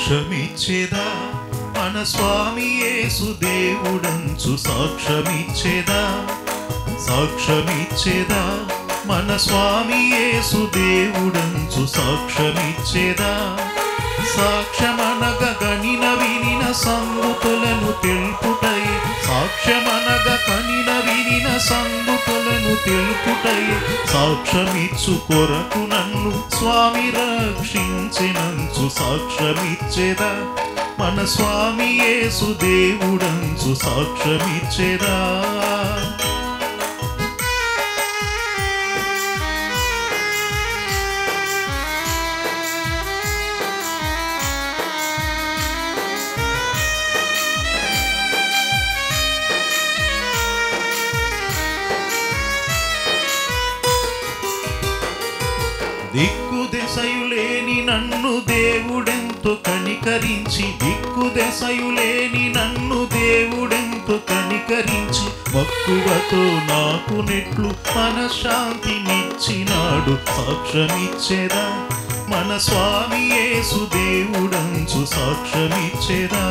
సాక్ష్యమిచ్చేదా మన స్వామి యేసు దేవుడంచు సాక్ష్యమిచ్చేదా సాక్ష్యమిచ్చేదా మన స్వామి యేసు దేవుడంచు సాక్ష్యమిచ్చేదా సాక్ష్యమనగ గనిన వినిన సంగతులను తెలుపుటై సాక్ష్యమనగ కనిన వినిన సంగతులను తెలుపుటై సాక్ష్యమిచ్చు కొరకు నన్ను స్వామి రక్షించినంచు సాక్ష్యమిచ్చేదా మన స్వామి యేసు దేవుడంచు సాక్ష్యమిచ్చేదా దిక్కుదెసయులేని నన్ను దేవుడెంతో కనికరించి దిక్కుదెసయులేని నన్ను దేవుడెంతో కనికరించి మక్కువతో నాకు నెట్లు మనశ్శాంతినిచ్చినాడు సాక్ష్యమిచ్చేదా మన స్వామి యేసు దేవుడంచు సాక్ష్యమిచ్చేదా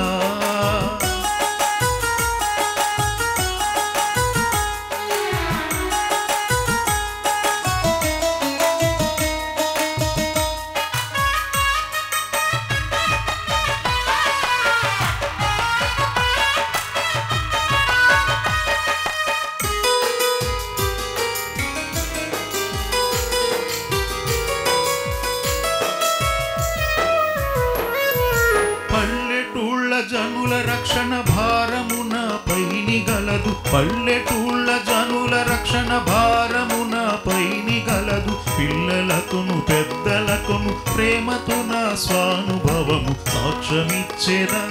జనుల రక్షణ భారమున పైని గలదు పల్లెటూళ్ళ జనుల రక్షణ భారమున పైని గలదు పిల్లలకును పెద్దలకును ప్రేమతో నా స్వానుభవము సాక్ష్యమిచ్చేదా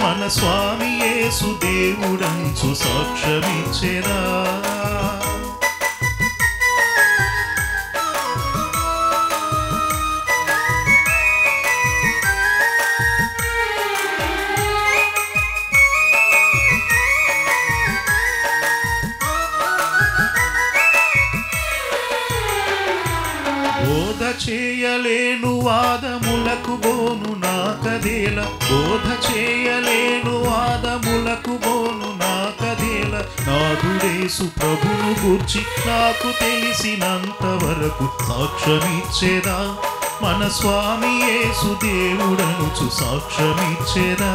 మన స్వామి యేసు దేవుడంచు సాక్ష్యమిచ్చేదా బోధ చేయలేను వాదములకు బోను నాకదేల బోధ చేయలేను వాదములకు బోను నాకదేల నాదుడేసు ప్రభును గూర్చి నాకు తెలిసినంత వరకు సాక్ష్యమిచ్చేదా మన స్వామి యేసు దేవుడనుచు సాక్ష్యమిచ్చేదా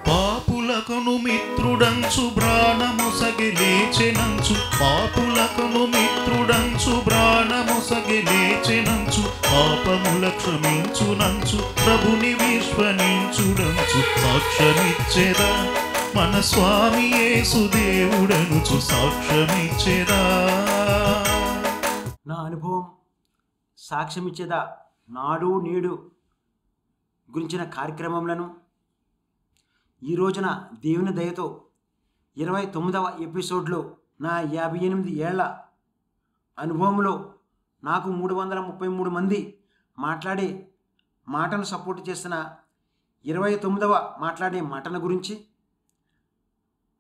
పాపులకును మిత్రుడంచు ప్రాణముసగి లేచెనంచు పాపులకును మిత్రుడంచు ప్రాణముసగి లేచెనంచు పాపముల క్షమించునంచు ప్రభుని విశ్వసించుడంచు సాక్ష్యమిచ్చేదా మన స్వామి యేసు దేవుడనుచు సాక్ష్యమిచ్చేదా నా అనుభవం సాక్ష్యమిచ్చేదా నాడు నేడు గురించిన కార్యక్రమములను ఈ రోజున దేవుని దయతో 29వ ఎపిసోడ్లో నా 58 ఏళ్ల అనుభవంలో నాకు 333 మంది మాట్లాడే మాటను సపోర్ట్ చేసిన 29వ మాట్లాడే మాటల గురించి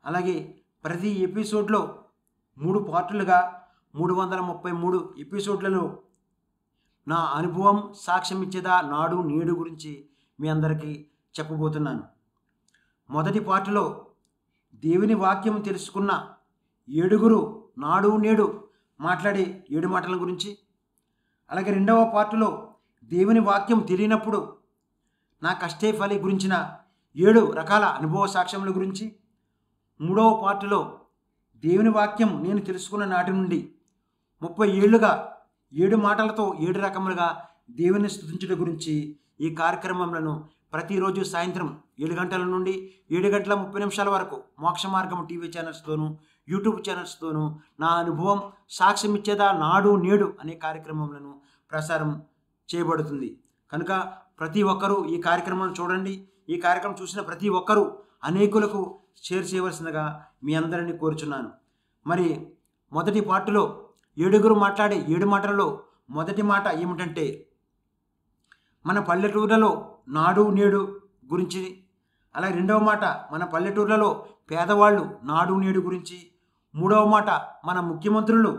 అలాగే ప్రతి ఎపిసోడ్లో 3 పార్టులుగా 333 ఎపిసోడ్లలో నా అనుభవం సాక్ష్యమిచ్చేదా నాడు నేడు గురించి మీ అందరికీ చెప్పబోతున్నాను. మొదటి పార్టులో దేవుని వాక్యం తెలుసుకున్న 7 నాడు నేడు మాట్లాడే 7 మాటల గురించి అలాగే రెండవ పార్టులో దేవుని వాక్యం తెలియనప్పుడు నా కష్టే ఫలి గురించిన 7 రకాల అనుభవ సాక్ష్యముల గురించి మూడవ పార్టులో దేవుని వాక్యం నేను తెలుసుకున్న నాటి నుండి 30 ఏళ్లుగా 7 మాటలతో 7 రకములుగా దేవుని స్తుతించడం గురించి ఈ కార్యక్రమములను ప్రతిరోజు సాయంత్రం 7 గంటల నుండి 7:30 వరకు మోక్ష మార్గం టీవీ ఛానల్స్తోనూ యూట్యూబ్ ఛానల్స్తోనూ నా అనుభవం సాక్ష్యమిచ్చేదా నాడు నేడు అనే కార్యక్రమములను ప్రసారం చేయబడుతుంది. కనుక ప్రతి ఒక్కరూ ఈ కార్యక్రమాన్ని చూడండి. ఈ కార్యక్రమం చూసిన ప్రతి ఒక్కరూ అనేకులకు షేర్ చేయవలసిందిగా మీ అందరినీ కోరుచున్నాను. మరి మొదటి పార్టులో 7 మాట్లాడే 7 మాటలలో మొదటి మాట ఏమిటంటే మన పల్లెటూర్లలో నాడు నేడు గురించి, అలాగే రెండవ మాట మన పల్లెటూర్లలో పేదవాళ్ళు నాడు నేడు గురించి, మూడవ మాట మన ముఖ్యమంత్రులు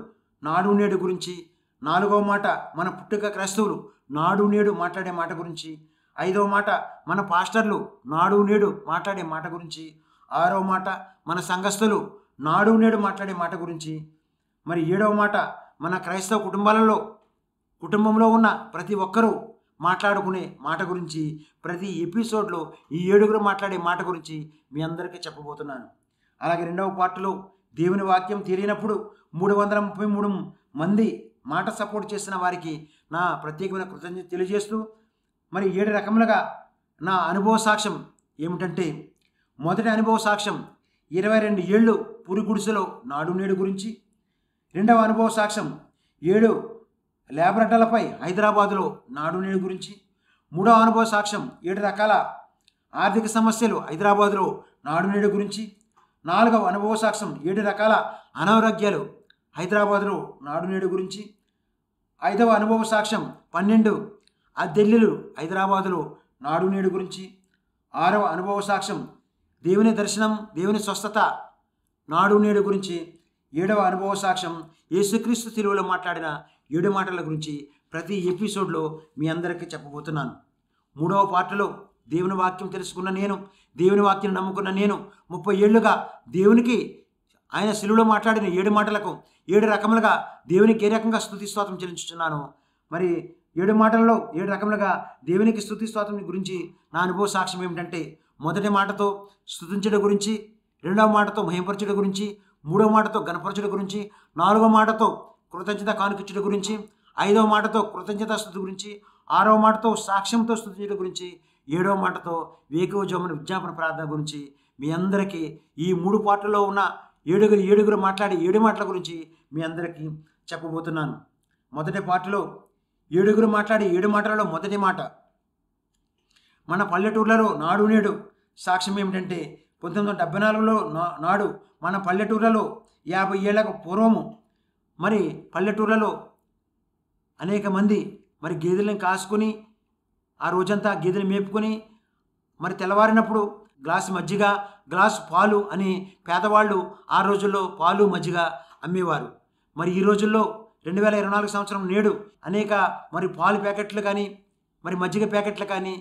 నాడు నేడు గురించి, నాలుగవ మాట మన పుట్టుక క్రైస్తవులు నాడు నేడు మాట్లాడే మాట గురించి, ఐదవ మాట మన పాస్టర్లు నాడు నేడు మాట్లాడే మాట గురించి, ఆరవ మాట మన సంఘస్థులు నాడు నేడు మాట్లాడే మాట గురించి, మరి ఏడవ మాట మన క్రైస్తవ కుటుంబంలో ఉన్న ప్రతి ఒక్కరూ మాట్లాడుకునే మాట గురించి, ప్రతి ఎపిసోడ్లో ఈ 7 మాట్లాడే మాట గురించి మీ అందరికీ చెప్పబోతున్నాను. అలాగే రెండవ పార్టులో దేవుని వాక్యం తెలియనప్పుడు 333 మంది మాట సపోర్ట్ చేసిన వారికి నా ప్రత్యేకమైన కృతజ్ఞత తెలియజేస్తూ, మరి 7 రకములుగా నా అనుభవ సాక్ష్యం ఏమిటంటే, మొదటి అనుభవ సాక్ష్యం 22 ఏళ్ళు పురి గుడిసెలో నాడు నేడు గురించి, రెండవ అనుభవ సాక్ష్యం 7 ల్యాబొరేటరీలపై హైదరాబాదులో నాడు నేడు గురించి, మూడవ అనుభవ సాక్ష్యం 7 రకాల ఆర్థిక సమస్యలు హైదరాబాదులో నాడు నేడు గురించి, నాలుగవ అనుభవ సాక్ష్యం 7 రకాల అనారోగ్యాలు హైదరాబాదులో నాడు నేడు గురించి, ఐదవ అనుభవ సాక్ష్యం 12 అద్దెల్లులు హైదరాబాదులో నాడు నేడు గురించి, ఆరవ అనుభవ సాక్ష్యం దేవుని దర్శనం దేవుని స్వస్థత నాడు నేడు గురించి, ఏడవ అనుభవ సాక్ష్యం యేసుక్రీస్తు శిలువలో మాట్లాడిన 7 మాటల గురించి ప్రతి ఎపిసోడ్లో మీ అందరికీ చెప్పబోతున్నాను. మూడవ పార్టులో దేవుని వాక్యం తెలుసుకున్న నేను, దేవుని వాక్యం నమ్ముకున్న నేను 30 ఏళ్లుగా దేవునికి ఆయన శిలువలో మాట్లాడిన 7 మాటలకు 7 రకములుగా దేవునికి ఏ రకంగా స్తుతి స్తోత్రం చెల్లించుచున్నాను. మరి 7 మాటల్లో 7 రకములుగా దేవునికి స్తుతి స్తోత్రం గురించి నా అనుభవ సాక్ష్యం ఏమిటంటే, మొదటి మాటతో స్తుతించడం గురించి, రెండవ మాటతో మహిమపరచడం గురించి, మూడవ మాటతో గణపరచడం గురించి, నాలుగవ మాటతో కృతజ్ఞత కానుకిచ్చడం గురించి, ఐదవ మాటతో కృతజ్ఞత స్తుతి గురించి, ఆరవ మాటతో సాక్ష్యంతో స్తుతించడం గురించి, ఏడవ మాటతో వేకువజామున విజ్ఞాపన ప్రార్థన గురించి మీ అందరికీ ఈ 3 పార్టుల్లో ఉన్న 7 మాట్లాడే 7 మాటల గురించి మీ అందరికీ చెప్పబోతున్నాను. మొదటి పార్టులో 7 మాట్లాడే 7 మాటలలో మొదటి మాట మన పల్లెటూర్లలో నాడు నేడు సాక్ష్యం ఏమిటంటే, 1974లో నాడు మన పల్లెటూర్లలో 50 ఏళ్లకు పూర్వము మరి పల్లెటూర్లలో అనేక మంది మరి గేదెలను కాసుకొని ఆ రోజంతా గేదెలు మేపుకొని మరి తెల్లవారినప్పుడు గ్లాసు మజ్జిగ గ్లాసు పాలు అని పేదవాళ్ళు ఆ రోజుల్లో పాలు మజ్జిగ అమ్మేవారు. మరి ఈ రోజుల్లో 2024 సంవత్సరం నేడు అనేక మరి పాలు ప్యాకెట్లు కానీ, మరి మజ్జిగ ప్యాకెట్లు కానీ,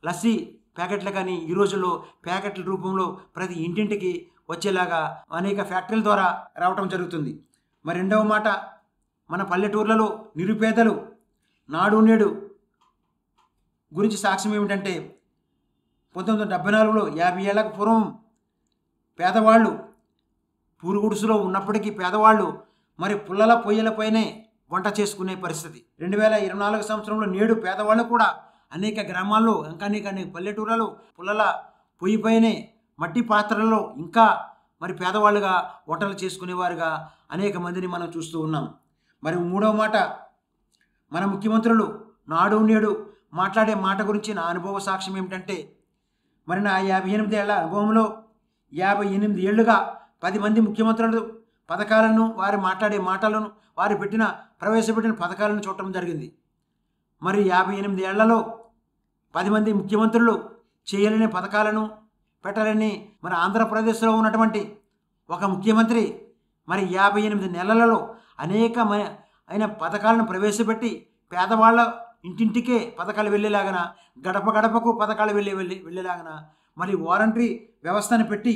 లస్సీ ప్యాకెట్లు కానీ ఈ రోజుల్లో ప్యాకెట్ల రూపంలో ప్రతి ఇంటింటికి వచ్చేలాగా అనేక ఫ్యాక్టరీల ద్వారా రావటం జరుగుతుంది. మరి రెండవ మాట మన పల్లెటూర్లలో నిరుపేదలు నాడు నేడు గురించి సాక్ష్యం ఏమిటంటే, 1974లో 50 ఏళ్లకు పూర్వం పేదవాళ్ళు పూరుగుడుసులో ఉన్నప్పటికీ పేదవాళ్ళు మరి పుల్లల పొయ్యిలపైనే వంట చేసుకునే పరిస్థితి. 2024 సంవత్సరంలో నేడు పేదవాళ్ళు కూడా అనేక గ్రామాల్లో ఇంకా అనేక పల్లెటూర్లలో పుల్లల పొయ్యిపైనే మట్టి పాత్రలలో ఇంకా మరి పేదవాళ్ళుగా వంటలు చేసుకునేవారుగా అనేక మందిని మనం చూస్తూ ఉన్నాం. మరి మూడవ మాట మన ముఖ్యమంత్రులు నాడు నేడు మాట్లాడే మాట గురించి నా అనుభవ సాక్ష్యం ఏమిటంటే, మరి నా 58 ఏళ్ల అనుభవంలో 58 ఏళ్లుగా 10 మంది ముఖ్యమంత్రులు పథకాలను వారు మాట్లాడే మాటలను వారు ప్రవేశపెట్టిన పథకాలను చూడటం జరిగింది. మరి 58 ఏళ్లలో 10 మంది ముఖ్యమంత్రులు చేయలేని పథకాలను పెట్టాలని మరి ఆంధ్రప్రదేశ్లో ఉన్నటువంటి ఒక ముఖ్యమంత్రి మరి 58 నెలలలో అనేక అయిన పథకాలను ప్రవేశపెట్టి పేదవాళ్ళ ఇంటింటికే పథకాలు వెళ్ళేలాగన, గడప గడపకు పథకాలు వెళ్ళేలాగన మరి వారంటరీ వ్యవస్థను పెట్టి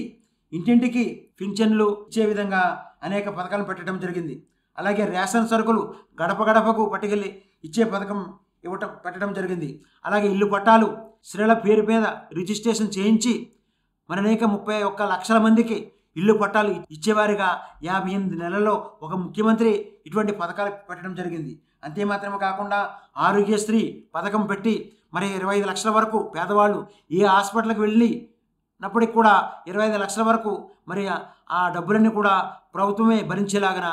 ఇంటింటికి పింఛన్లు ఇచ్చే విధంగా అనేక పథకాలను పెట్టడం జరిగింది. అలాగే రేషన్ సరుకులు గడప గడపకు పట్టుకెళ్ళి ఇచ్చే పథకం పెట్టడం జరిగింది. అలాగే ఇల్లు పట్టాలు స్త్రీల పేరు మీద రిజిస్ట్రేషన్ చేయించి మరి అనేక 31 లక్షల మందికి ఇల్లు పట్టాలు ఇచ్చేవారిగా 58 నెలల్లో ఒక ముఖ్యమంత్రి ఇటువంటి పథకాలు పెట్టడం జరిగింది. అంతే మాత్రమే కాకుండా ఆరోగ్యశ్రీ పథకం పెట్టి మరి 25 లక్షల వరకు పేదవాళ్ళు ఏ హాస్పిటల్కి వెళ్ళినప్పటికి కూడా 25 లక్షల వరకు మరి ఆ డబ్బులన్నీ కూడా ప్రభుత్వమే భరించేలాగన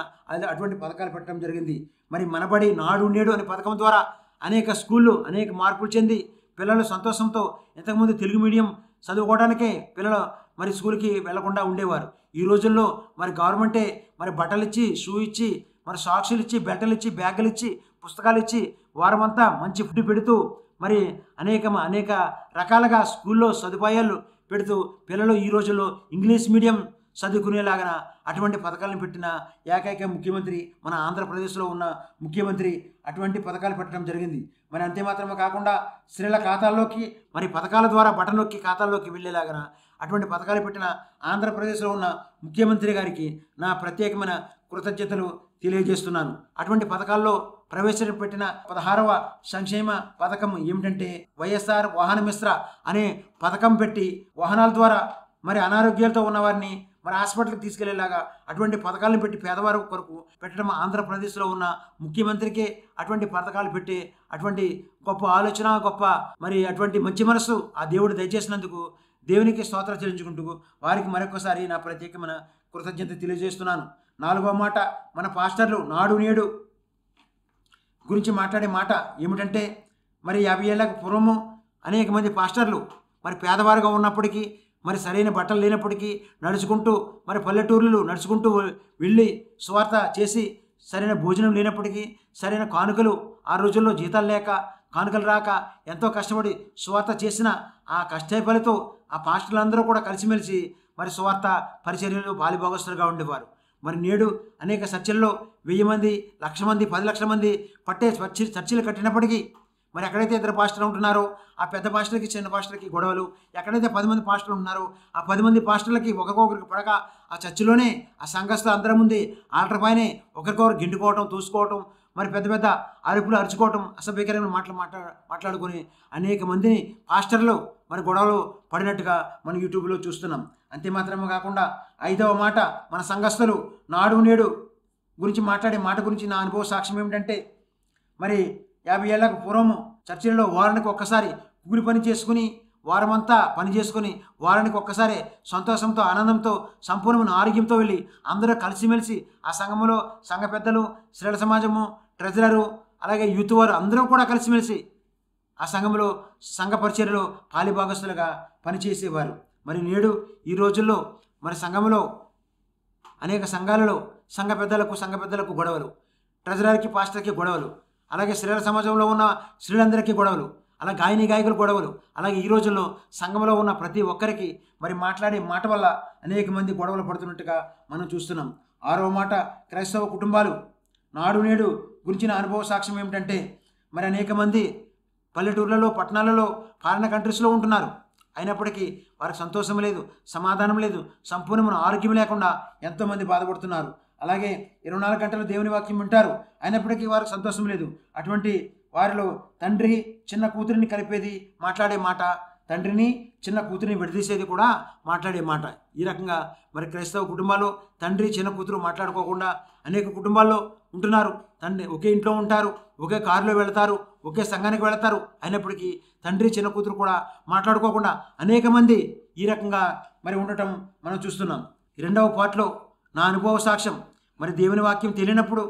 అటువంటి పథకాలు పెట్టడం జరిగింది. మరి మనబడి నాడు నేడు అనే పథకం ద్వారా అనేక స్కూళ్ళు అనేక మార్పులు చెంది పిల్లలు సంతోషంతో ఇంతకుముందు తెలుగు మీడియం చదువుకోవడానికే పిల్లలు మరి స్కూల్కి వెళ్లకుండా ఉండేవారు. ఈ రోజుల్లో మరి గవర్నమెంటే మరి బట్టలు ఇచ్చి, షూ ఇచ్చి, మరి సాక్సులు ఇచ్చి, బెల్టలు ఇచ్చి, బ్యాగులు ఇచ్చి, పుస్తకాలు ఇచ్చి వారమంతా మంచి ఫుడ్ పెడుతూ మరి అనేక రకాలుగా స్కూల్లో సదుపాయాలు పెడుతూ పిల్లలు ఈ రోజుల్లో ఇంగ్లీష్ మీడియం చదువుకునేలాగా అటువంటి పథకాలను పెట్టిన ఏకైక ముఖ్యమంత్రి మన ఆంధ్రప్రదేశ్లో ఉన్న ముఖ్యమంత్రి అటువంటి పథకాలు పెట్టడం జరిగింది. మరి అంతే మాత్రమే కాకుండా స్త్రీల ఖాతాల్లోకి మరి పథకాల ద్వారా బటన్ నొక్కి ఖాతాల్లోకి వెళ్ళేలాగా అటువంటి పథకాలు పెట్టిన ఆంధ్రప్రదేశ్లో ఉన్న ముఖ్యమంత్రి గారికి నా ప్రత్యేకమైన కృతజ్ఞతలు తెలియజేస్తున్నాను. అటువంటి పథకాల్లో ప్రవేశపెట్టిన 16వ సంక్షేమ పథకం ఏమిటంటే వైఎస్ఆర్ వాహన మిత్ర అనే పథకం పెట్టి వాహనాల ద్వారా మరి అనారోగ్యాలతో ఉన్నవారిని మరి హాస్పిటల్కి తీసుకెళ్లేలాగా అటువంటి పథకాలను పెట్టి పేదవారి కొరకు పెట్టడం ఆంధ్రప్రదేశ్లో ఉన్న ముఖ్యమంత్రికే అటువంటి పథకాలు పెట్టి అటువంటి గొప్ప ఆలోచన, గొప్ప మరి అటువంటి మంచి మనసు ఆ దేవుడు దయచేసినందుకు దేవునికి స్తోత్రం చెల్లించుకుంటూ వారికి మరొకసారి నా ప్రత్యేకమైన కృతజ్ఞత తెలియజేస్తున్నాను. 4వ మాట, మన పాస్టర్లు నాడు నేడు గురించి మాట్లాడే మాట ఏమిటంటే మరి 50 ఏళ్ళకు పూర్వము అనేక మంది పాస్టర్లు మరి పేదవారుగా ఉన్నప్పటికీ మరి సరైన బట్టలు లేనప్పటికీ నడుచుకుంటూ మరి పల్లెటూర్లు నడుచుకుంటూ వెళ్ళి సువార్త చేసి సరైన భోజనం లేనప్పటికీ సరైన కానుకలు ఆ రోజుల్లో జీతాలు లేక కానుకలు రాక ఎంతో కష్టపడి సువార్త చేసిన ఆ కష్టఫలితో ఆ పాస్టర్లందరూ కూడా కలిసిమెలిసి మరి సువార్త పరిచర్యలు పాలిభాగస్తులుగా ఉండేవారు. మరి నేడు అనేక చర్చిల్లో 1000 మంది, 1,00,000 మంది, 10 లక్షల మంది పట్టే చర్చిలు కట్టినప్పటికీ మరి ఎక్కడైతే ఇద్దరు పాస్టర్లు ఉంటున్నారో ఆ పెద్ద పాస్టర్కి చిన్న పాస్టర్కి గొడవలు, ఎక్కడైతే 10 మంది పాస్టర్లు ఉంటున్నారో ఆ 10 మంది పాస్టర్లకి ఒకరికొకరికి పడక ఆ చర్చిలోనే ఆ సంఘస్థులు అందరి ముందే ఆల్టర్ పైనే ఒకరికొకరు గిండుకోవటం, తూసుకోవటం, మరి పెద్ద పెద్ద అరుపులు అరుచుకోవటం, అసభ్యకరమైన మాట్లాడుకొని అనేక మందిని పాస్టర్లు మరి గొడవలు పడినట్టుగా మనం యూట్యూబ్లో చూస్తున్నాం. అంతే మాత్రమే కాకుండా 5వ మాట, మన సంఘస్థులు నాడు నేడు గురించి మాట్లాడే మాట గురించి నా అనుభవ సాక్ష్యం ఏమిటంటే మరి 50 ఏళ్లకు పూర్వము చర్చిలలో వారానికి ఒక్కసారి కూలి పని చేసుకుని వారమంతా పని చేసుకుని వారానికి ఒక్కసారి సంతోషంతో, ఆనందంతో, సంపూర్ణమైన ఆరోగ్యంతో వెళ్ళి అందరూ కలిసిమెలిసి ఆ సంఘములో సంఘ పెద్దలు, స్త్రీల సమాజము, ట్రెజరరు, అలాగే యూత్ వారు అందరూ కూడా కలిసిమెలిసి ఆ సంఘంలో సంఘ పరిచర్యలో పాలిభాగస్తులుగా పనిచేసేవారు. మరి నేడు ఈ రోజుల్లో మరి సంఘంలో అనేక సంఘాలలో సంఘ పెద్దలకు గొడవలు, ట్రెజరర్కి పాస్టర్కి గొడవలు, అలాగే స్త్రీల సమాజంలో ఉన్న స్త్రీలందరికీ గొడవలు, అలా గాయకులు గొడవలు, అలాగే ఈ రోజుల్లో సంఘంలో ఉన్న ప్రతి ఒక్కరికి మరి మాట్లాడే మాట వల్ల అనేక మంది గొడవలు పడుతున్నట్టుగా మనం చూస్తున్నాం. 6వ మాట, క్రైస్తవ కుటుంబాలు నాడు నేడు గురించిన అనుభవ సాక్ష్యం ఏమిటంటే మరి అనేక మంది పల్లెటూర్లలో, పట్టణాలలో, ఫారిన్ కంట్రీస్లో ఉంటున్నారు. అయినప్పటికీ వారికి సంతోషం లేదు, సమాధానం లేదు, సంపూర్ణమైన ఆరోగ్యం లేకుండా ఎంతోమంది బాధపడుతున్నారు. అలాగే 24 గంటలు దేవుని వాక్యం వింటారు, అయినప్పటికీ వారికి సంతోషం లేదు. అటువంటి వారిలో తండ్రి చిన్న కూతురిని కలిపేది మాట్లాడే మాట, తండ్రిని చిన్న కూతురిని విడదీసేది కూడా మాట్లాడే మాట. ఈ రకంగా మరి క్రైస్తవ కుటుంబాల్లో తండ్రి చిన్న కూతురు మాట్లాడుకోకుండా అనేక కుటుంబాల్లో ఉంటున్నారు. తండ్రి ఒకే ఇంట్లో ఉంటారు, ఒకే కారులో వెళతారు, ఒకే సంఘానికి వెళతారు, అయినప్పటికీ తండ్రి చిన్న కూతురు కూడా మాట్లాడుకోకుండా అనేక మంది ఈ రకంగా మరి ఉండటం మనం చూస్తున్నాం. 2వ పార్ట్లో నా అనుభవ సాక్ష్యం మరి దేవుని వాక్యం తెలియనప్పుడు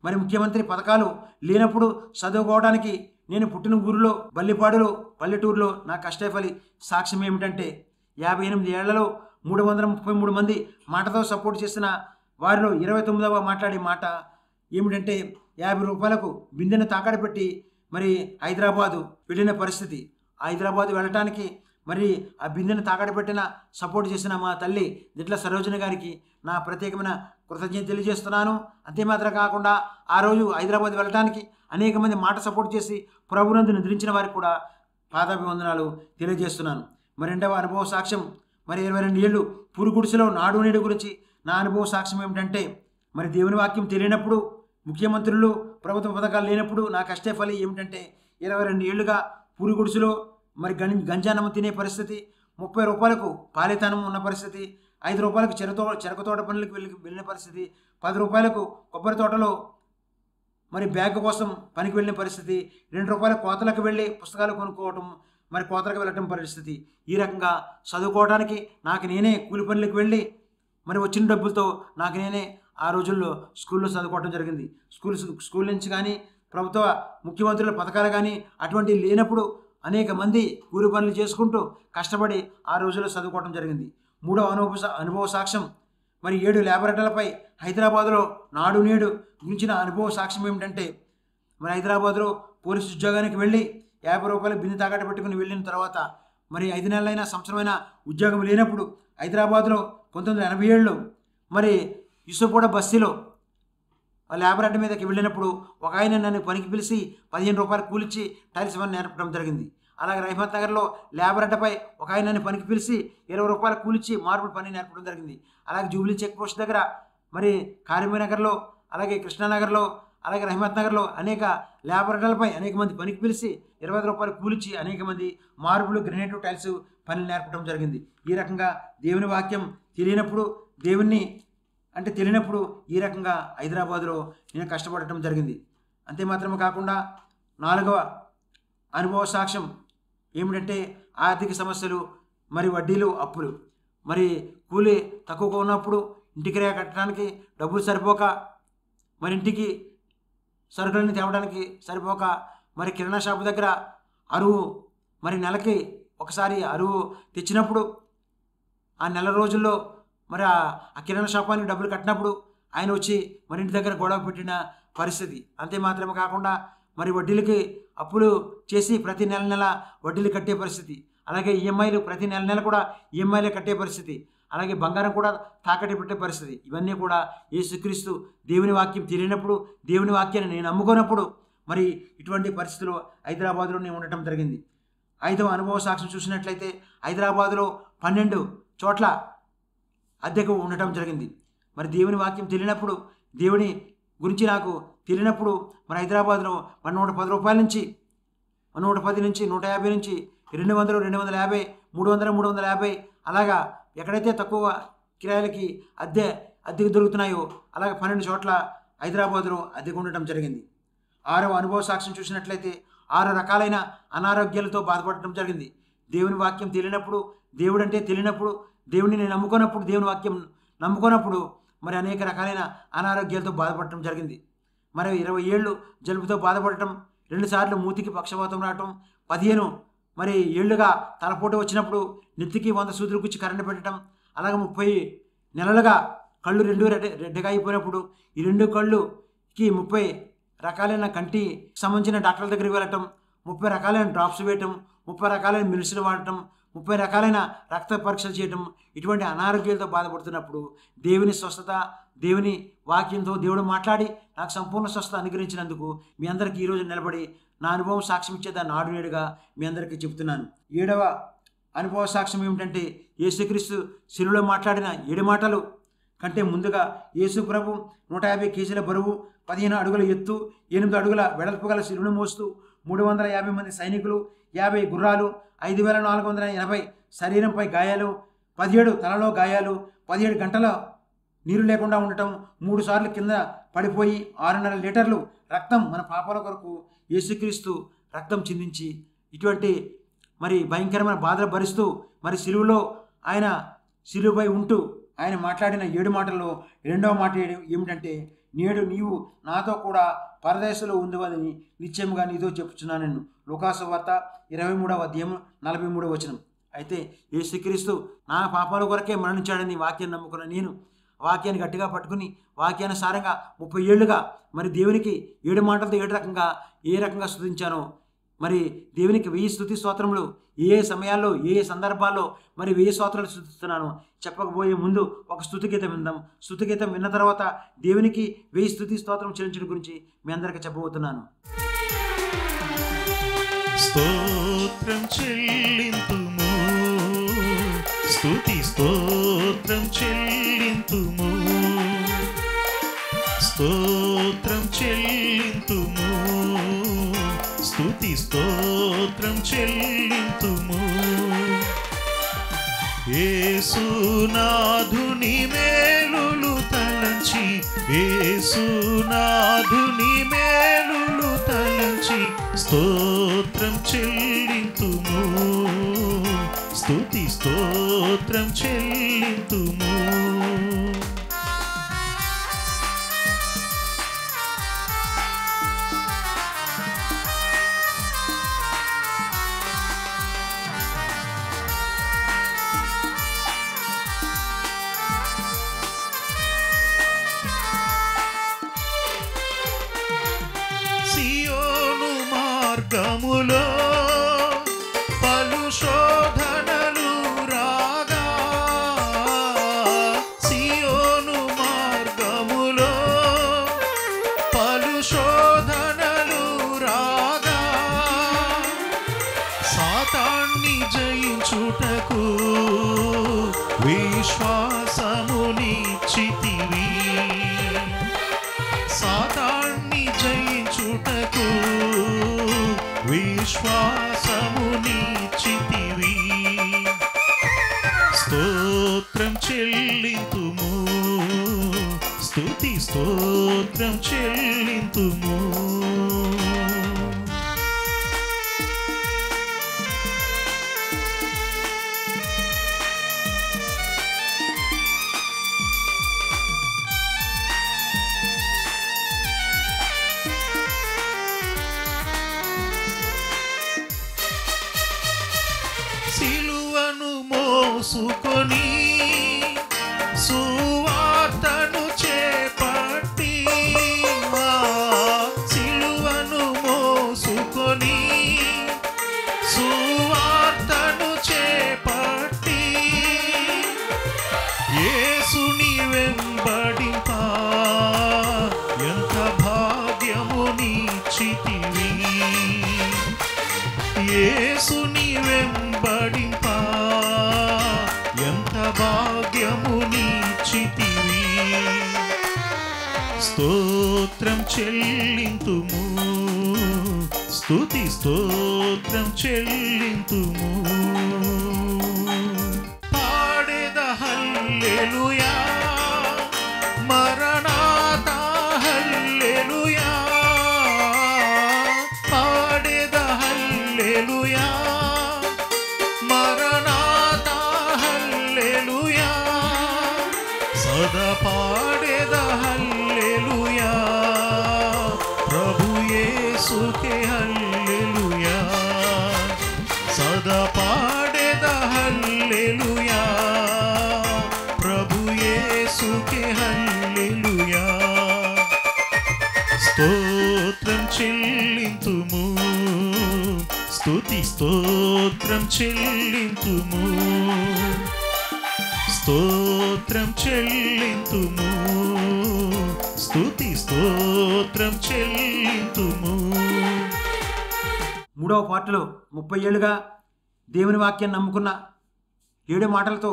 మరి ముఖ్యమంత్రి పథకాలు లేనప్పుడు చదువుకోవడానికి నేను పుట్టిన ఊరిలో బల్లిపాడులో పల్లెటూరులో నా కష్టఫలి సాక్ష్యం ఏమిటంటే 58 ఏళ్లలో 333 మంది మాటతో సపోర్ట్ చేసిన వారిలో 29వ మాట్లాడే మాట ఏమిటంటే 50 రూపాయలకు బిందెను తాకడ పెట్టి మరి హైదరాబాదు వెళ్ళిన పరిస్థితి. హైదరాబాదు వెళ్ళటానికి మరి ఆ బిందెను తాకడ పెట్టిన సపోర్ట్ చేసిన మా తల్లి దిట్ల సరోజిని గారికి నా ప్రత్యేకమైన కృతజ్ఞత తెలియజేస్తున్నాను. అంతేమాత్రం కాకుండా ఆ రోజు హైదరాబాద్ వెళ్ళడానికి అనేక మంది మాట సపోర్ట్ చేసి ప్రభునందు నిద్రించిన వారికి కూడా పాదాభివందనాలు తెలియజేస్తున్నాను. మరి 2వ అనుభవ సాక్ష్యం మరి 22 ఏళ్ళు పురుగుడిసెలో నాడు నేడు గురించి నా అనుభవ సాక్ష్యం ఏమిటంటే మరి దేవుని వాక్యం తెలియనప్పుడు, ముఖ్యమంత్రులు ప్రభుత్వ పథకాలు లేనప్పుడు నా కష్టఫలి ఏమిటంటే 22 ఏళ్ళుగా పురుగుడిసెలో మరి గంజానం తినే పరిస్థితి, 30 రూపాయలకు పాలితానం ఉన్న పరిస్థితి, 5 రూపాయలకు చెరకు తోట పనులకు వెళ్ళిన పరిస్థితి, 10 రూపాయలకు కొబ్బరి తోటలో మరి బ్యాగ్ కోసం పనికి వెళ్ళిన పరిస్థితి, 2 రూపాయల కోతలకు వెళ్ళి పుస్తకాలు కొనుక్కోవటం, మరి కోతలకు వెళ్ళటం పరిస్థితి. ఈ రకంగా చదువుకోవడానికి నాకు నేనే కూలి పనులకు వెళ్ళి మరి వచ్చిన డబ్బులతో నాకు నేనే ఆ రోజుల్లో స్కూల్లో చదువుకోవటం జరిగింది. స్కూల్ నుంచి కానీ ప్రభుత్వ ముఖ్యమంత్రుల పథకాలు కానీ అటువంటివి లేనప్పుడు అనేక మంది కూలి పనులు చేసుకుంటూ కష్టపడి ఆ రోజుల్లో చదువుకోవడం జరిగింది. మూడో అనుభవ సాక్ష్యం మరి 7 ల్యాబొరేటరీలపై హైదరాబాదులో నాడు నేడు గురించిన అనుభవ సాక్ష్యం ఏమిటంటే, మరి హైదరాబాదులో పోలీసు ఉద్యోగానికి వెళ్ళి 50 రూపాయలు బిందు తాకట్టు పెట్టుకుని వెళ్ళిన తర్వాత మరి 5 నెలలైనా సంవత్సరమైన ఉద్యోగం లేనప్పుడు హైదరాబాద్లో 1987లో మరి యూసుఫ్గూడ బస్తీలో ల్యాబొరేటరీ మీదకి వెళ్ళినప్పుడు ఒక ఆయన నన్ను పనికి పిలిచి 15 రూపాయలు కూలిచ్చి టైల్స్ పని నేర్పడం జరిగింది. అలాగే రహమత్ నగర్లో ల్యాబొరేటరీపై ఒక ఆయన నన్ను పనికి పిలిచి 20 రూపాయలు కూలిచ్చి మార్బుల్ పని నేర్పడం జరిగింది. అలాగే జూబ్లీ చెక్ పోస్ట్ దగ్గర మరి కారిమీనగర్లో, అలాగే కృష్ణానగర్లో, అలాగే రహమత్ నగర్లో అనేక ల్యాబొరేటరీలపై అనేక మంది పనికి పిలిచి 25 రూపాయలు కూలిచ్చి అనేక మంది మార్బుల్, గ్రెనైట్, టైల్స్ పనులు నేర్పడం జరిగింది. ఈ రకంగా దేవుని వాక్యం తెలియనప్పుడు తెలియనప్పుడు ఈ రకంగా హైదరాబాదులో నేను కష్టపడటం జరిగింది. అంతే మాత్రమే కాకుండా 4వ అనుభవ సాక్ష్యం ఏమిటంటే ఆర్థిక సమస్యలు, మరి వడ్డీలు, అప్పులు. మరి కూలి తక్కువగా ఉన్నప్పుడు ఇంటికి కట్టడానికి డబ్బులు సరిపోక, మరి ఇంటికి సరుకులని తేవడానికి సరిపోక, మరి కిరాణా షాపు దగ్గర అరువు, మరి నెలకి ఒకసారి అరువు తెచ్చినప్పుడు ఆ నెల రోజుల్లో మరి ఆ కిరాణా షాపానికి డబ్బులు కట్టినప్పుడు ఆయన వచ్చి మరి ఇంటి దగ్గర గొడవ పెట్టిన పరిస్థితి. అంతే మాత్రమే కాకుండా మరి వడ్డీలకి అప్పులు చేసి ప్రతి నెల వడ్డీలు కట్టే పరిస్థితి. అలాగే ఈఎంఐలు ప్రతి నెల కూడా ఈఎంఐలే కట్టే పరిస్థితి. అలాగే బంగారం కూడా తాకట్టు పెట్టే పరిస్థితి. ఇవన్నీ కూడా యేసుక్రీస్తు దేవుని వాక్యం తెలియనప్పుడు, దేవుని వాక్యాన్ని నేను నమ్ముకున్నప్పుడు మరి ఇటువంటి పరిస్థితులు హైదరాబాదులో నేను ఉండటం జరిగింది. 5వ అనుభవ సాక్ష్యం చూసినట్లయితే హైదరాబాదులో 12 చోట్ల అద్దెకు ఉండటం జరిగింది. మరి దేవుని వాక్యం తెలియనప్పుడు, దేవుని గురించి నాకు తెలియనప్పుడు మరి హైదరాబాద్లో 110 రూపాయల నుంచి 110 నుంచి 150 నుంచి 200, 250, 300, 350 అలాగా ఎక్కడైతే తక్కువ కిరాయిలకి అద్దెకు దొరుకుతున్నాయో అలాగే 12 చోట్ల హైదరాబాద్లో అద్దెకు ఉండటం జరిగింది. 6వ అనుభవ సాక్ష్యం చూసినట్లయితే 6 రకాలైన అనారోగ్యాలతో బాధపడటం జరిగింది. దేవుని వాక్యం తెలియనప్పుడు, దేవుడు అంటే తెలియనప్పుడు, దేవుడిని నేను నమ్ముకున్నప్పుడు, దేవుని వాక్యం నమ్ముకున్నప్పుడు మరి అనేక రకాలైన అనారోగ్యాలతో బాధపడటం జరిగింది. మరి 20 ఏళ్ళు జలుబుతో బాధపడటం, 2 సార్లు మూతికి పక్షవాతం రావటం, 15 మరి ఏళ్ళుగా తలపోటు వచ్చినప్పుడు నెత్తికి 100 సూదులు గుచ్చి కరెంటు పెట్టడం, అలాగే 30 నెలలుగా కళ్ళు 2 రెడ్డగా అయిపోయినప్పుడు ఈ 2 కళ్ళుకి 30 రకాలైన కంటి సంబంధించిన డాక్టర్ల దగ్గరికి వెళ్ళటం, 30 రకాలైన డ్రాప్స్ వేయటం, 30 రకాలైన మెడిసిన్ వాడటం, 30 రకాలైన రక్త పరీక్షలు చేయటం, ఇటువంటి అనారోగ్యాలతో బాధపడుతున్నప్పుడు దేవుని స్వస్థత, దేవుని వాక్యంతో దేవుడు మాట్లాడి నాకు సంపూర్ణ స్వస్థత అనుగ్రహించినందుకు మీ అందరికీ ఈరోజు నిలబడి నా అనుభవం సాక్ష్యం ఇచ్చేదాన్ని నాడు నేడుగా మీ అందరికీ చెప్తున్నాను. 7వ అనుభవ సాక్ష్యం ఏమిటంటే యేసుక్రీస్తు శిలువలో మాట్లాడిన 7 మాటలు కంటే ముందుగా యేసు ప్రభు 150 కేజీల బరువు, 15 అడుగుల ఎత్తు, 8 అడుగుల వెడల్పు గల శిలువను మోస్తూ 350 మంది సైనికులు, 50 గుర్రాలు, 5480 శరీరంపై గాయాలు, 17 తలలో గాయాలు, 17 గంటల నీరు లేకుండా ఉండటం, 3 సార్లు కింద పడిపోయి 6.5 లీటర్లు రక్తం మన పాపాల కొరకు యేసుక్రీస్తు రక్తం చిందించి ఇటువంటి మరి భయంకరమైన బాధలు భరిస్తూ మరి శిలువలో ఆయన శిలువపై ఉంటూ ఆయన మాట్లాడిన 7 మాటల్లో 2వ మాట ఏమిటంటే, నేడు నీవు నాతో కూడా పరదేశంలో ఉందని నిశ్చయముగా నీతో చెప్పుచున్నాను. లూకాసు వార్త 23వ అధ్యాయం 43వ వచనం. అయితే యేసుక్రీస్తు నా పాపాల కొరకే మరణించాడని వాక్యాన్ని నమ్ముకున్న నేను వాక్యాన్ని గట్టిగా పట్టుకుని వాక్యానుసారంగా 30 ఏళ్ళుగా మరి దేవునికి 7 మాటలతో ఏ రకంగా స్తుతించానో, మరి దేవునికి 1000 స్తుతి స్తోత్రములు ఏ సమయాల్లో ఏ సందర్భాల్లో మరి 1000 స్తోత్రాలు స్తుతిస్తున్నాను చెప్పకపోయే ముందు ఒక స్తుతిగీతం విందాం. స్తుతిగీతం విన్న తర్వాత దేవునికి 1000 స్తుతి స్తోత్రం చెల్లించడం గురించి మీ అందరికీ చెప్పబోతున్నాను. స్తోత్రం చెల్లింతుము, స్తుతి స్తోత్రం చెల్లింతుము, స్తోత్రం చెల్లింతుము, స్తుతి స్తోత్రం చెల్లింతుము. యేసునాథుని మేలులు తలంచి, యేసునాథుని మేలులు తలంచి స్తోత్రం చెల్లింతుము, స్తుతి స్తోత్రం చెల్లింతుము. మార్గములో పలు శోధనలు రాగా, సియోను మార్గములో పలు శోధనలు రాగా, సాతాన్ని జయించుటకు విశ్వాసమునిచ్చితివి, సాతాన్ని జయించుటకు విశ్వాసమునిచ్చితివి. స్తోత్రం చెల్లింతుము, స్తుతి స్తోత్రం చెల్లింతుము. సిలువను మోసుకొని సువార్తను చేపట్టి, సిలువను మోసుకొని సువార్తను చేపట్టి, యేసుని వెంబడింప ఎంత భాగ్యమునిచ్చితివి, యేసుని వెంబడింప ఎంత భాగ్యమునిచ్చితివి. స్తోత్రం చెల్లింతుము, స్తుతి స్తోత్రం చెల్లింతుము. పాడెద హల్లెలూయా, మరణాతా హల్లెలూయా, పాడెద హల్లెలూయా, మరణాతా హల్లెలూయా, సదా పాడెద హల్లెలూయా, ప్రభు యేసుకే హల్లెలూయా, సదా పాడెద హల్లెలూయా, ప్రభు యేసుకే హల్లెలూయా. స్తోత్రం చెల్లింతుము, స్తుతి స్తోత్రం చెల్లింతుము, స్తోత్రం చెల్లింతుము, స్తుతి స్తోత్రం చెల్లింతుము. మూడవ పాటలో 30 ఏళ్ళుగా దేవుని వాక్యాన్ని నమ్ముకున్న 7 మాటలతో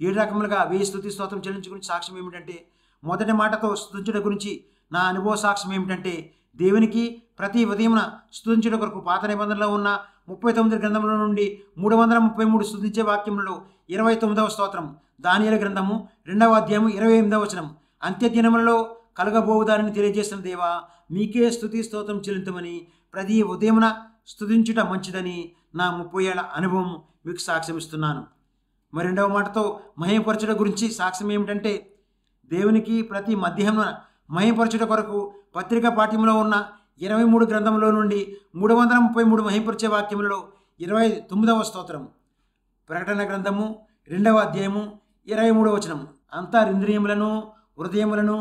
7 రకములుగా 1000 స్తుతి స్తోత్రం చెల్లించు గురించి సాక్ష్యం ఏమిటంటే, మొదటి మాటతో స్తుతించడం గురించి నా అనుభవ సాక్ష్యం ఏమిటంటే, దేవునికి ప్రతి ఉదయమున స్తుతించడం కొరకు పాత నిబంధనలో ఉన్న 39 గ్రంథముల నుండి 333 స్తుతించే వాక్యములలో 29వ స్తోత్రం, దానియేలు గ్రంథము 2వ అధ్యాయము 28వ వచనం, అంత్యదినములలో కలగబోవు దానిని తెలియజేసిన దేవా మీకే స్తుతి స్తోత్రం చెల్లించమని ప్రతి ఉదయమున స్తుతించుట మంచిదని నా 30 ఏళ్ల అనుభవం మీకు సాక్ష్యం ఇస్తున్నాను. మరి రెండవ మాటతో మహిమపరచుట గురించి సాక్ష్యం ఏమిటంటే, దేవునికి ప్రతి మధ్యాహ్నం మహిమపరచుట కొరకు పత్రికా పాఠ్యంలో ఉన్న 23 గ్రంథంలో నుండి 333 మహిమపరిచే వాక్యములలో 29వ స్తోత్రం, ప్రకటన గ్రంథము 2వ అధ్యాయము 23వ వచనం, అంతరింద్రియములను హృదయములను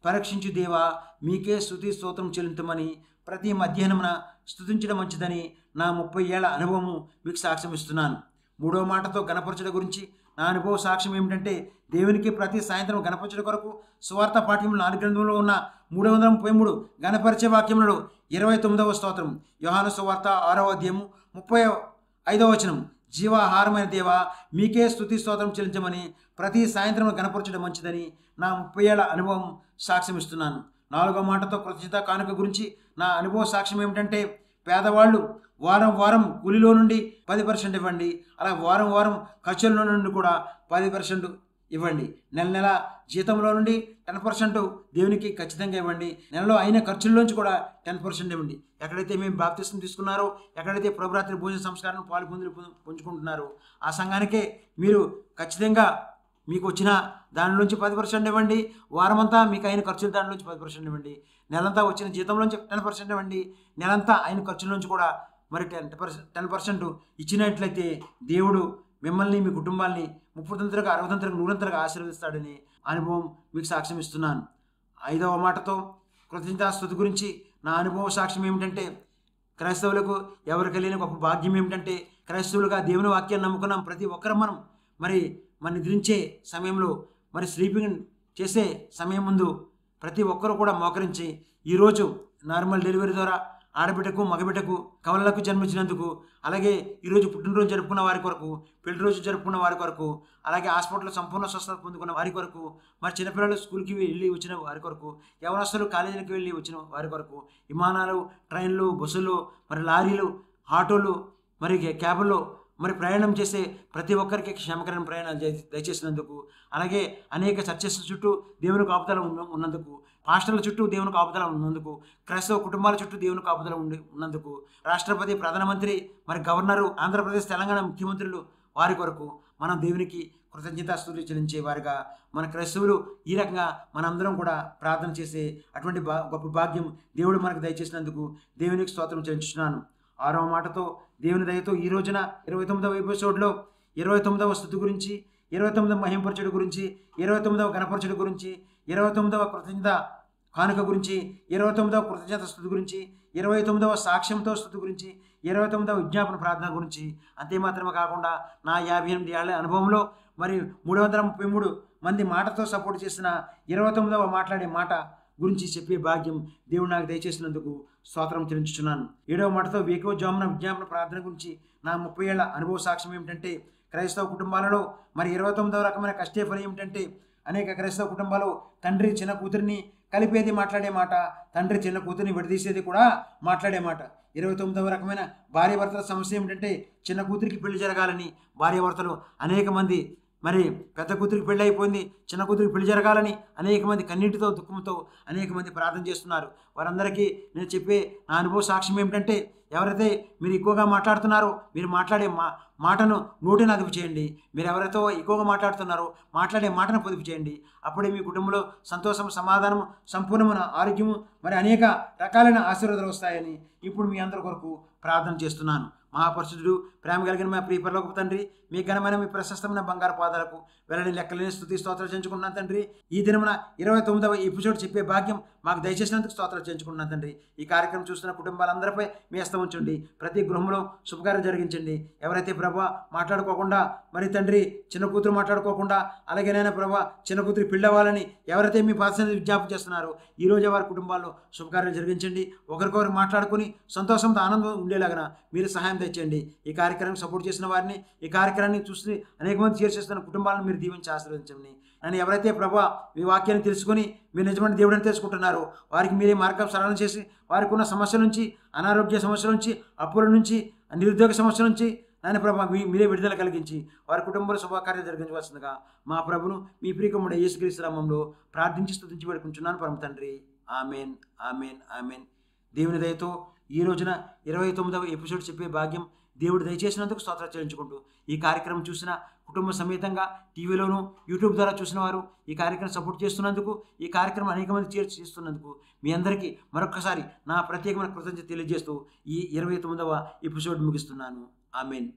పరీక్షించు దేవా మీకే స్తుతి స్తోత్రం చెల్లించమని ప్రతి మధ్యాహ్నమున స్తుతించడం మంచిదని నా 30 ఏళ్ల అనుభవము మీకు సాక్ష్యం ఇస్తున్నాను. మూడవ మాటతో గణపరచుట గురించి నా అనుభవ సాక్ష్యం ఏమిటంటే, దేవునికి ప్రతి సాయంత్రం గణపరచుట కొరకు సువార్త పాఠ్యములు 4 గ్రంథంలో ఉన్న 333 గణపరిచే వాక్యములలో 29వ స్తోత్రం, యోహాను సువార్త 6వ అధ్యాయము 35వ వచనం, జీవాహారమైన దేవా మీకే స్తుతి స్తోత్రం చెల్లించమని ప్రతి సాయంత్రం గణపరచడం మంచిదని నా 30 ఏళ్ల అనుభవం సాక్ష్యం ఇస్తున్నాను. 4వ మాటతో కృతజ్ఞత కానుక గురించి నా అనుభవ సాక్ష్యం ఏమిటంటే, పేదవాళ్ళు వారం వారం కూలిలో నుండి 10% ఇవ్వండి, అలా వారం వారం ఖర్చుల నుండి కూడా 10% ఇవ్వండి, నెల నెల జీతంలో నుండి 10% దేవునికి ఖచ్చితంగా ఇవ్వండి, నెలలో అయిన ఖర్చుల్లోంచి కూడా 10% ఇవ్వండి. ఎక్కడైతే మేము బాప్తిస్మం తీసుకున్నారో, ఎక్కడైతే ప్రభురాత్రి భోజన సంస్కారం పంచుకుంటున్నారో ఆ సంఘానికే మీరు ఖచ్చితంగా మీకు వచ్చిన దానిలోంచి 10% ఇవ్వండి, వారమంతా మీకు అయిన ఖర్చులు దానిలోంచి 10% ఇవ్వండి, నెలంతా వచ్చిన జీతంలోంచి 10% ఇవ్వండి, నెలంతా అయిన ఖర్చుల్లోంచి కూడా మరి 10% ఇచ్చినట్లయితే దేవుడు మిమ్మల్ని మీ కుటుంబాన్ని 30 60 100 ఆశీర్వదిస్తాడని అనుభవం మీకు సాక్ష్యం ఇస్తున్నాను. 5వ మాటతో కృతజ్ఞతాస్తుతి గురించి నా అనుభవ సాక్ష్యం ఏమిటంటే, క్రైస్తవులకు ఎవరికి లేని గొప్ప భాగ్యం ఏమిటంటే క్రైస్తవులుగా దేవుని వాక్యాన్ని నమ్ముకున్నాం ప్రతి ఒక్కరం మనం మన నిద్రించే సమయంలో స్లీపింగ్ చేసే సమయం ముందు ప్రతి ఒక్కరు కూడా మోకరించి ఈరోజు నార్మల్ డెలివరీ ద్వారా ఆడబిడ్డకు మగబిడ్డకు కవలలకు జన్మించినందుకు, అలాగే ఈరోజు పుట్టినరోజు జరుపుకున్న వారి కొరకు, పెళ్లి రోజు జరుపుకున్న వారి కొరకు, అలాగే హాస్పిటల్లో సంపూర్ణ స్వస్థత పొందుకున్న వారి కొరకు, చిన్నపిల్లలు స్కూల్కి వెళ్ళి వచ్చిన వారి కొరకు, యవనస్తులు కాలేజీలకు వెళ్ళి వచ్చిన వారి కొరకు, విమానాలు, ట్రైన్లు, బస్సులు, లారీలు, ఆటోలు, క్యాబుల్లో ప్రయాణం చేసే ప్రతి ఒక్కరికి క్షేమకరమైన ప్రయాణాలు దయచేసినందుకు, అలాగే అనేక చర్చెస్ చుట్టూ దేవుని కాపుదల ఉన్నందుకు, పాస్టర్ల చుట్టూ దేవుని కాపుదల ఉన్నందుకు, క్రైస్తవ కుటుంబాల చుట్టూ దేవుని కాపుదల ఉన్నందుకు, రాష్ట్రపతి, ప్రధానమంత్రి, గవర్నరు, ఆంధ్రప్రదేశ్, తెలంగాణ ముఖ్యమంత్రులు వారి కొరకు మనం దేవునికి కృతజ్ఞతాస్తుతులు చెల్లించే వారిగా మన క్రైస్తవులు ఈ రకంగా మనందరం కూడా ప్రార్థన చేసే అటువంటి గొప్ప భాగ్యం దేవుడు మనకు దయచేసినందుకు దేవునికి స్తోత్రం చెల్లించుతున్నాను. 6వ మాటతో దేవుని దయతో ఈ రోజున 29వ ఎపిసోడ్లో 29వ స్తుతి గురించి, 29వ మహింపరచుడు గురించి, 29వ గణపరచుడు గురించి, 29వ కృతజ్ఞత కానుక గురించి, 29వ కృతజ్ఞత స్తుతి గురించి, 29వ సాక్ష్యంతో స్తుతి గురించి, 29వ విజ్ఞాపన ప్రార్థన గురించి, అంతే మాత్రమే కాకుండా నా 58 ఏళ్ల అనుభవంలో 333 మంది మాటతో సపోర్ట్ చేసిన 29వ మాట్లాడే మాట గురించి చెప్పే భాగ్యం దేవుడు నాకు దయచేసినందుకు స్తోత్రం చెల్లించుచున్నాను. 7వ మాటతో వేకువజామున విజ్ఞాపన ప్రార్థన గురించి నా 30 ఏళ్ల అనుభవ సాక్ష్యం ఏమిటంటే క్రైస్తవ కుటుంబాలలో 29వ రకమైన కష్టే ఫలం ఏమిటంటే అనేక క్రైస్తవ కుటుంబాలు తండ్రి చిన్న కూతురిని కలిపేది మాట్లాడే మాట, తండ్రి చిన్న కూతురిని విడదీసేది కూడా మాట్లాడే మాట. 29వ రకమైన భార్యాభర్తల సమస్య ఏమిటంటే చిన్న కూతురికి పెళ్లి జరగాలని భార్యాభర్తలు అనేక మంది పెద్ద కూతురికి పెళ్లి అయిపోయింది, చిన్న కూతురికి పెళ్లి జరగాలని అనేక మంది కన్నీటితో దుఃఖంతో అనేక మంది ప్రార్థన చేస్తున్నారు. వారందరికీ నేను చెప్పే నా అనుభవ సాక్ష్యం ఏమిటంటే ఎవరైతే మీరు ఎక్కువగా మాట్లాడుతున్నారో మీరు మాట్లాడే మాటను నోటిని అదుపు చేయండి. మీరు ఎవరైతే ఎక్కువగా మాట్లాడుతున్నారో మాట్లాడే మాటను పొదుపు చేయండి. అప్పుడే మీ కుటుంబంలో సంతోషం, సమాధానం, సంపూర్ణమైన ఆరోగ్యము, అనేక రకాలైన ఆశీర్వాదాలు వస్తాయని ఇప్పుడు మీ అందరి కొరకు ప్రార్థన చేస్తున్నాను. మహాపరిశుద్ధుడు, ప్రేమ కలిగిన మా ప్రియ పరలోకపు తండ్రి, మీ ఘనమైన మీ ప్రశస్తమైన బంగారు పాదాలకు వెళ్ళని లెక్కలేని స్తుతి స్తోత్రాలు చెంచుకుంటున్నాను తండ్రి. ఈ దినమున 29వ ఎపిసోడ్ చెప్పే భాగ్యం మాకు దయచేసినందుకు స్తోత్రాలు చెంచుకుంటున్నాను తండ్రి. ఈ కార్యక్రమం చూస్తున్న కుటుంబాలందరిపై మీ హస్తం ఉంచండి. ప్రతి గృహంలో శుభకార్యం జరిగించండి. ఎవరైతే ప్రభా మాట్లాడుకోకుండా తండ్రి చిన్న కూతురు మాట్లాడుకోకుండా, అలాగే నాయన ప్రభా చిన్న కూతురు పిల్లవాళ్ళని ఎవరైతే మీ పాదసన్నిధిలో విజ్ఞాపన చేస్తున్నారో ఈరోజు వారి కుటుంబాల్లో శుభకార్యాలు జరిగించండి. ఒకరికొకరు మాట్లాడుకుని సంతోషంతో ఆనందం ఉండేలాగా మీరు సహాయం తెచ్చండి. ఈ కార్యక్రమం సపోర్ట్ చేసిన వారిని, ఈ కార్యక్రమాన్ని చూసి అనేక మంది షేర్ చేస్తున్న కుటుంబాలను మీరు దీవించి ఆశీర్వదించండి. నన్ను ఎవరైతే ప్రభా మీ వాక్యాన్ని తెలుసుకొని మీరు నిజమైన దేవుడిని తెలుసుకుంటున్నారో వారికి మీరే మార్గం సరళం చేసి వారికి ఉన్న సమస్యల నుంచి, అనారోగ్య సమస్యల నుంచి, అప్పుల నుంచి, నిరుద్యోగ సమస్యల నుంచి నాయన ప్రభా మీరే విడుదల కలిగించి వారి కుటుంబంలో శుభకార్యాలు జరిగించవలసిందిగా మా ప్రభును మీ ప్రియకుమారుడు యేసుక్రీస్తు నామములో ప్రార్థించి స్తుతించి వేడుకుంటున్నాను పరమ తండ్రి. Amen, amen, amen. దేవుని దయతో ఈ రోజున 29వ ఎపిసోడ్ చెప్పే భాగ్యం దేవుడు దయచేసినందుకు స్తోత్రాలు చెల్లించుకుంటూ ఈ కార్యక్రమం చూసిన కుటుంబ సమేతంగా టీవీలోను, యూట్యూబ్ ద్వారా చూసిన వారు ఈ కార్యక్రమం సపోర్ట్ చేస్తున్నందుకు, ఈ కార్యక్రమం అనేక మంది చేస్తున్నందుకు మీ అందరికీ మరొకసారి నా ప్రత్యేకమైన కృతజ్ఞత తెలియజేస్తూ ఈ 29వ ఎపిసోడ్ ముగిస్తున్నాను. ఆమెన్.